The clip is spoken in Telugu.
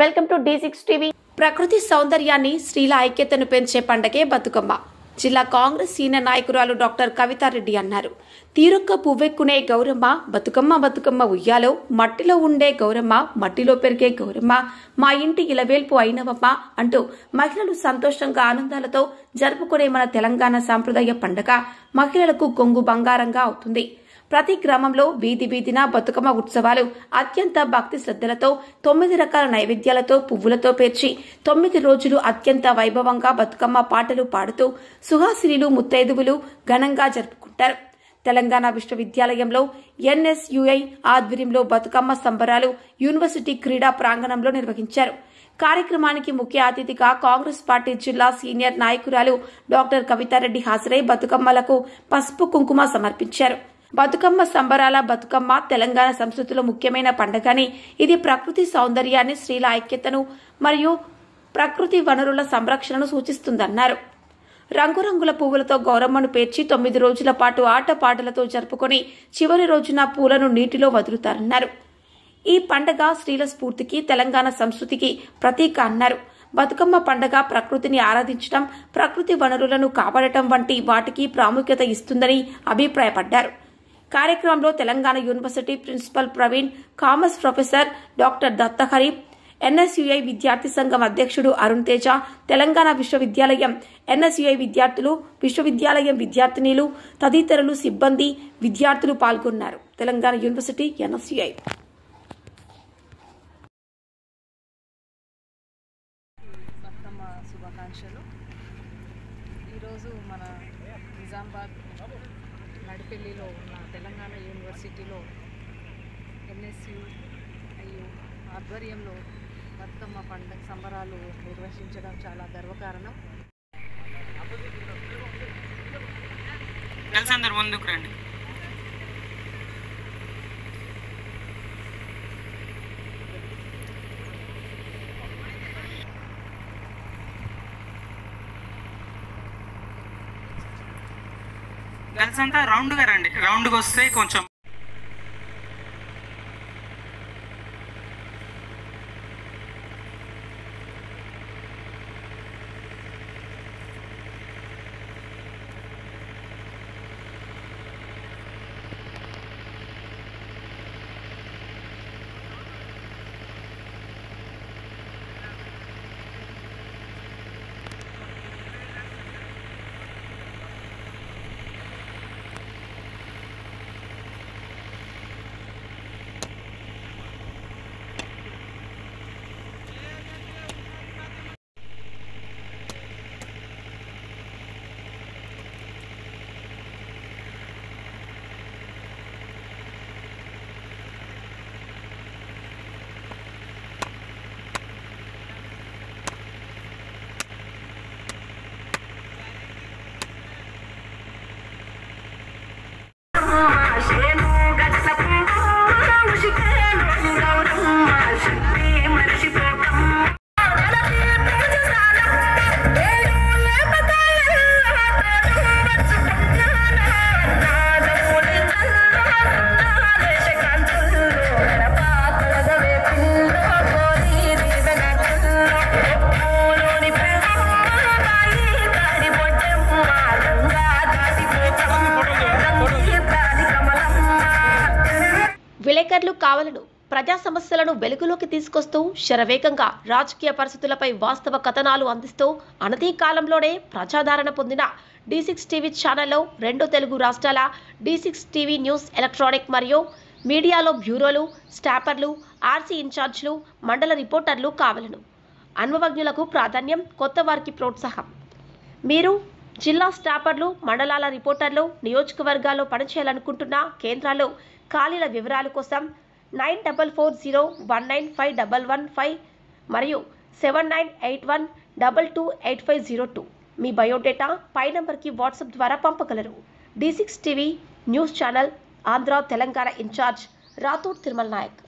Welcome to D6 TV. ప్రకృతి సౌందర్యాన్ని స్త్రీల ఐక్యతను పెంచే పండగే బతుకమ్మ. జిల్లా కాంగ్రెస్ సీనియర్ నాయకురాలు డాక్టర్ కవితారెడ్డి అన్నారు. తీరొక్క పువ్వెక్కునే గౌరమ్మ బతుకమ్మ బతుకమ్మ ఉయ్యాలో, మట్టిలో ఉండే గౌరమ్మ మట్టిలో పెరిగే గౌరమ్మ, మా ఇంటి ఇలవేల్పు అయినవమ్మ అంటూ మహిళలు సంతోషంగా ఆనందాలతో జరుపుకునే మన తెలంగాణ సాంప్రదాయ పండగ మహిళలకు కొంగు బంగారంగా అవుతుంది. ప్రతి గ్రామంలో వీధి వీధిన బతుకమ్మ ఉత్సవాలు అత్యంత భక్తి శ్రద్ధలతో 9 రకాల నైవేద్యాలతో పువ్వులతో పేర్చి 9 రోజులు అత్యంత వైభవంగా బతుకమ్మ పాటలు పాడుతూ సుహాసినులు ముత్తైదువులు ఘనంగా జరుపుకుంటారు. తెలంగాణ విశ్వవిద్యాలయంలో NSUI ఆధ్వర్యంలో బతుకమ్మ సంబరాలు యూనివర్సిటీ క్రీడా ప్రాంగణంలో నిర్వహించారు. కార్యక్రమానికి ముఖ్య అతిథిగా కాంగ్రెస్ పార్టీ జిల్లా సీనియర్ నాయకురాలు డాక్టర్ కవితారెడ్డి హాజరై బతుకమ్మలకు పసుపు కుంకుమ సమర్పించారు. బతుకమ్మ సంబరాల బతుకమ్మ తెలంగాణ సంస్కృతిలో ముఖ్యమైన పండుగని, ఇది ప్రకృతి సౌందర్యాన్ని, స్త్రీల ఐక్యతను మరియు ప్రకృతి వనరుల సంరక్షణను సూచిస్తుందన్నారు. రంగురంగుల పువ్వులతో గౌరమ్మను పేర్చి 9 రోజుల పాటు ఆటపాటలతో జరుపుకొని చివరి రోజున పూలను నీటిలో వదులుతారన్నారు. ఈ పండుగ స్త్రీల స్ఫూర్తికి, తెలంగాణ సంస్కృతికి ప్రతీక అన్నారు. బతుకమ్మ పండుగ ప్రకృతిని ఆరాధించడం, ప్రకృతి వనరులను కాపాడటం వంటి వాటికి ప్రాముఖ్యత ఇస్తుందని అభిప్రాయపడ్డారు. కార్యక్రమంలో Telangana university principal Praveen, commerce professor doctor Dattahari, NSUI విద్యార్థి సంఘం అధ్యక్షుడు అరుణ్ తేజ, తెలంగాణ విశ్వవిద్యాలయం NSUI విద్యార్థులు, విశ్వవిద్యాలయం విద్యార్థినిలు తదితరులు సిబ్బంది, విద్యార్థులు పాల్గొన్నారు. Telangana university NSUI. బతుకమ్మ శుభాకాంక్షలు. ఈరోజు మన నిజామాబాద్ నడిపెల్లిలో ఉన్న తెలంగాణ యూనివర్సిటీలో NSUI ఆధ్వర్యంలో బతుకమ్మ పండుగ సంబరాలు నిర్వహించడం చాలా గర్వకారణం. అందరు ముందుకు రండి. గర్ల్స్ అంతా రౌండ్గా రండి. రౌండ్గా వస్తే కొంచెం విలేకరులు కావాలను ప్రజా సమస్యలను వెలుగులోకి తీసుకొస్తూ శరవేగంగా రాజకీయ పరిస్థితులపై వాస్తవ కథనాలు అందిస్తూ అనతి కాలంలోనే ప్రజాదరణ పొందిన D6 టీవీ ఛానల్లో 2 తెలుగు రాష్ట్రాల D6 టీవీ న్యూస్, ఎలక్ట్రానిక్ మరియు మీడియాలో బ్యూరోలు, స్టాపర్లు, RC ఇన్ఛార్జ్లు, మండల రిపోర్టర్లు కావాలను. అనుభవజ్ఞులకు ప్రాధాన్యం, కొత్త వారికి ప్రోత్సాహం. మీరు జిల్లా స్టాపర్లు, మండలాల రిపోర్టర్లు, నియోజకవర్గాల్లో పనిచేయాలనుకుంటున్న కేంద్రాల్లో ఖాళీల వివరాల కోసం 9440195115 మరియు 7981228502 మీ బయోడేటా పై నంబర్కి వాట్సాప్ ద్వారా పంపగలరు. D6 TV news channel Andhra Telangana incharge Rathod Tirumala Naik.